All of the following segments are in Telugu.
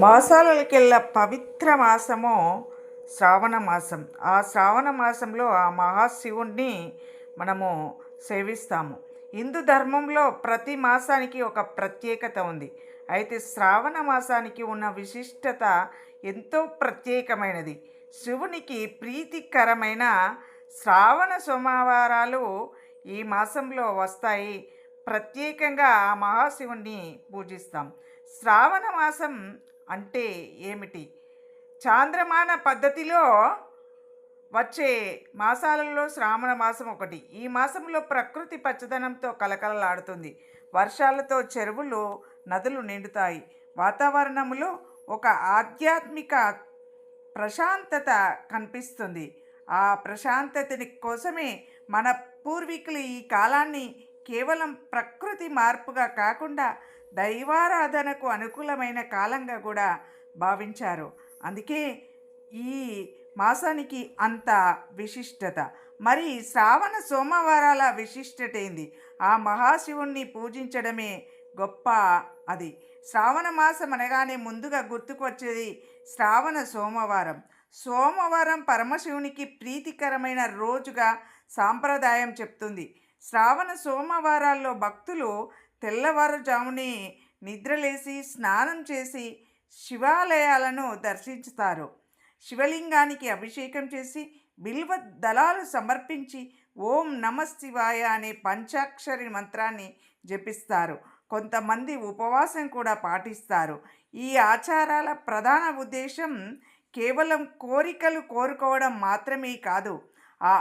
మాసాలకెల్లా పవిత్ర మాసము శ్రావణ మాసం. ఆ శ్రావణ మాసంలో ఆ మహాశివుణ్ణి మనము సేవిస్తాము. హిందూ ధర్మంలో ప్రతి మాసానికి ఒక ప్రత్యేకత ఉంది. అయితే శ్రావణ మాసానికి ఉన్న విశిష్టత ఎంతో ప్రత్యేకమైనది. శివునికి ప్రీతికరమైన శ్రావణ సోమవారాలు ఈ మాసంలో వస్తాయి. ప్రత్యేకంగా ఆ మహాశివుణ్ణి పూజిస్తాం. శ్రావణ మాసం అంటే ఏమిటి? చాంద్రమాన పద్ధతిలో వచ్చే మాసాలలో శ్రావణ మాసం ఒకటి. ఈ మాసంలో ప్రకృతి పచ్చదనంతో కలకలలాడుతుంది. వర్షాలతో చెరువులు, నదులు నిండుతాయి. వాతావరణంలో ఒక ఆధ్యాత్మిక ప్రశాంతత కనిపిస్తుంది. ఆ ప్రశాంతతని కోసమే మన పూర్వీకులు ఈ కాలాన్ని కేవలం ప్రకృతి మార్పుగా కాకుండా దైవారాధనకు అనుకూలమైన కాలంగా కూడా భావించారు. అందుకే ఈ మాసానికి అంత విశిష్టత. మరి శ్రావణ సోమవారాల విశిష్టత ఏంది? ఆ మహాశివుణ్ణి పూజించడమే గొప్ప. అది శ్రావణ మాసం అనగానే ముందుగా గుర్తుకు వచ్చేది శ్రావణ సోమవారం. సోమవారం పరమశివునికి ప్రీతికరమైన రోజుగా సాంప్రదాయం చెప్తుంది. శ్రావణ సోమవారాల్లో భక్తులు తెల్లవారుజామునే నిద్రలేసి స్నానం చేసి శివాలయాలను దర్శించుతారు. శివలింగానికి అభిషేకం చేసి బిల్వ దళాలు సమర్పించి ఓం నమ శివాయ అనే పంచాక్షరి మంత్రాన్ని జపిస్తారు. కొంతమంది ఉపవాసం కూడా పాటిస్తారు. ఈ ఆచారాల ప్రధాన ఉద్దేశం కేవలం కోరికలు కోరుకోవడం మాత్రమే కాదు, ఆ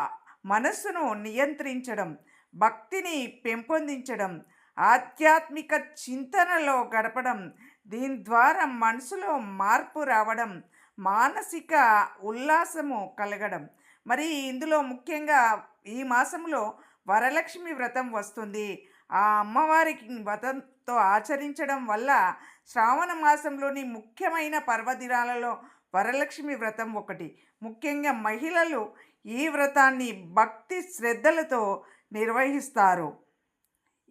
మనస్సును నియంత్రించడం, భక్తిని పెంపొందించడం, ఆధ్యాత్మిక చింతనలో గడపడం. దీని ద్వారా మనసులో మార్పు రావడం, మానసిక ఉల్లాసము కలగడం. మరి ఇందులో ముఖ్యంగా ఈ మాసంలో వరలక్ష్మి వ్రతం వస్తుంది. ఆ అమ్మవారికి వ్రతంతో ఆచరించడం వల్ల శ్రావణ మాసంలోని ముఖ్యమైన పర్వదినాలలో వరలక్ష్మి వ్రతం ఒకటి. ముఖ్యంగా మహిళలు ఈ వ్రతాన్ని భక్తి శ్రద్ధలతో నిర్వహిస్తారు.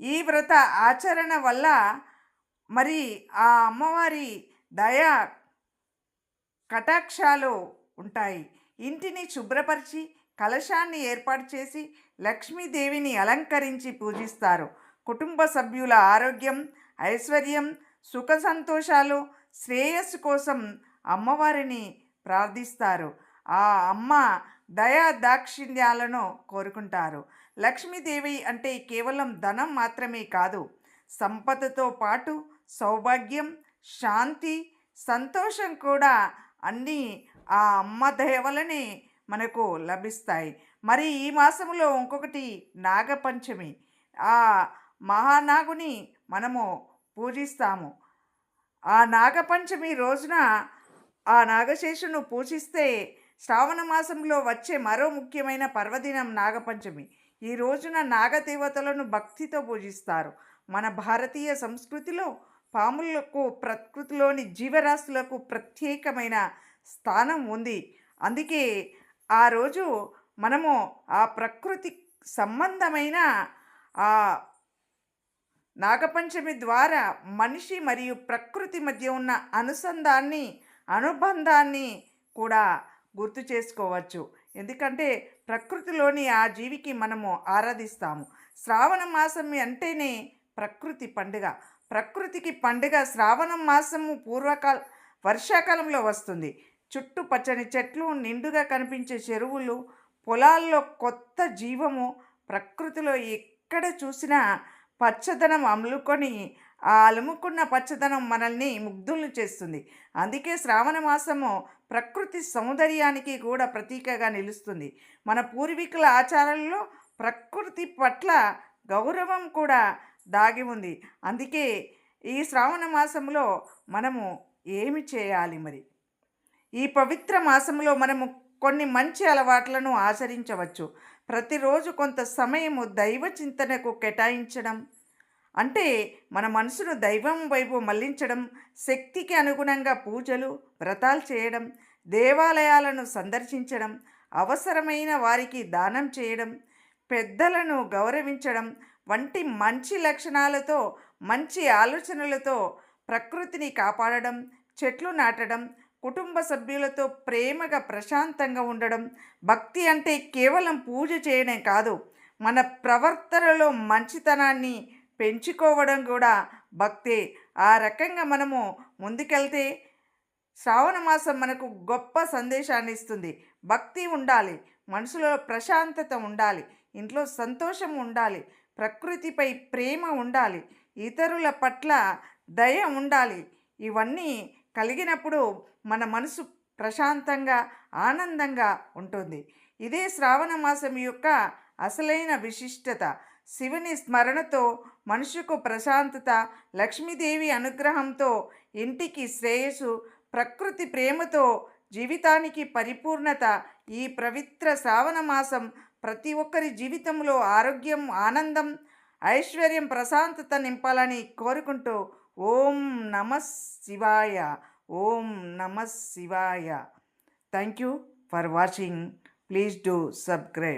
ఈ వ్రత ఆచరణ వల్ల మరి ఆ అమ్మవారి దయా కటాక్షాలు ఉంటాయి. ఇంటిని శుభ్రపరిచి కలశాన్ని ఏర్పాటు చేసి లక్ష్మీదేవిని అలంకరించి పూజిస్తారు. కుటుంబ సభ్యుల ఆరోగ్యం, ఐశ్వర్యం, సుఖ సంతోషాలు, శ్రేయస్సు కోసం అమ్మవారిని ప్రార్థిస్తారు. ఆ అమ్మ దయా దాక్షిణ్యాలను కోరుకుంటారు. లక్ష్మీదేవి అంటే కేవలం ధనం మాత్రమే కాదు, సంపదతో పాటు సౌభాగ్యం, శాంతి, సంతోషం కూడా అన్నీ ఆ అమ్మ దయ వలనే మనకు లభిస్తాయి. మరి ఈ మాసంలో ఇంకొకటి నాగపంచమి. ఆ మహానాగుని మనము పూజిస్తాము. ఆ నాగపంచమి రోజున ఆ నాగశేషును పూజిస్తే శ్రావణ మాసంలో వచ్చే మరో ముఖ్యమైన పర్వదినం నాగపంచమి. ఈ రోజున నాగదేవతలను భక్తితో పూజిస్తారు. మన భారతీయ సంస్కృతిలో పాములకు ప్రకృతిలోని జీవరాశులకు ప్రత్యేకమైన స్థానం ఉంది. అందుకే ఆ రోజు మనము ఆ ప్రకృతి సంబంధమైన ఆ నాగపంచమి ద్వారా మనిషి మరియు ప్రకృతి మధ్య ఉన్న అనుబంధాన్ని కూడా గుర్తు చేసుకోవచ్చు. ఎందుకంటే ప్రకృతిలోని ఆ జీవికి మనము ఆరాధిస్తాము. శ్రావణ మాసం అంటేనే ప్రకృతి పండుగ. ప్రకృతికి పండుగ శ్రావణ మాసము వర్షాకాలంలో వస్తుంది. చుట్టూ పచ్చని చెట్లు, నిండుగా కనిపించే చెరువులు, పొలాల్లో కొత్త జీవము, ప్రకృతిలో ఎక్కడ చూసినా పచ్చదనం అలుముకొని ఆ అలుముకున్న పచ్చదనం మనల్ని ముగ్ధులను చేస్తుంది. అందుకే శ్రావణ మాసము ప్రకృతి సౌందర్యానికి కూడా ప్రతీకగా నిలుస్తుంది. మన పూర్వీకుల ఆచారాల్లో ప్రకృతి పట్ల గౌరవం కూడా దాగి ఉంది. అందుకే ఈ శ్రావణ మాసంలో మనము ఏమి చేయాలి? మరి ఈ పవిత్ర మాసంలో మనము కొన్ని మంచి అలవాట్లను ఆచరించవచ్చు. ప్రతిరోజు కొంత సమయము దైవ చింతనకు కేటాయించడం, అంటే మన మనసును దైవం వైపు మళ్లించడం, శక్తికి అనుగుణంగా పూజలు, వ్రతాలు చేయడం, దేవాలయాలను సందర్శించడం, అవసరమైన వారికి దానం చేయడం, పెద్దలను గౌరవించడం వంటి మంచి లక్షణాలతో, మంచి ఆలోచనలతో ప్రకృతిని కాపాడడం, చెట్లు నాటడం, కుటుంబ సభ్యులతో ప్రేమగా ప్రశాంతంగా ఉండడం. భక్తి అంటే కేవలం పూజ చేయడం కాదు, మన ప్రవర్తనలో మంచితనాన్ని పెంచుకోవడం కూడా భక్తే. ఆ రకంగా మనము ముందుకెళ్తే శ్రావణ మాసం మనకు గొప్ప సందేశాన్ని ఇస్తుంది. భక్తి ఉండాలి, మనసులో ప్రశాంతత ఉండాలి, ఇంట్లో సంతోషం ఉండాలి, ప్రకృతిపై ప్రేమ ఉండాలి, ఇతరుల పట్ల దయ ఉండాలి. ఇవన్నీ కలిగినప్పుడు మన మనసు ప్రశాంతంగా, ఆనందంగా ఉంటుంది. ఇదే శ్రావణ మాసం యొక్క అసలైన విశిష్టత. శివుని స్మరణతో మనసుకు ప్రశాంతత, లక్ష్మీదేవి అనుగ్రహంతో ఇంటికి శ్రేయస్సు, ప్రకృతి ప్రేమతో జీవితానికి పరిపూర్ణత. ఈ పవిత్ర శ్రావణ మాసం ప్రతి ఒక్కరి జీవితంలో ఆరోగ్యం, ఆనందం, ఐశ్వర్యం, ప్రశాంతత నింపాలని కోరుకుంటూ ఓం నమ శివాయ, ఓం నమ శివాయ. Thank you for watching. Please do subscribe.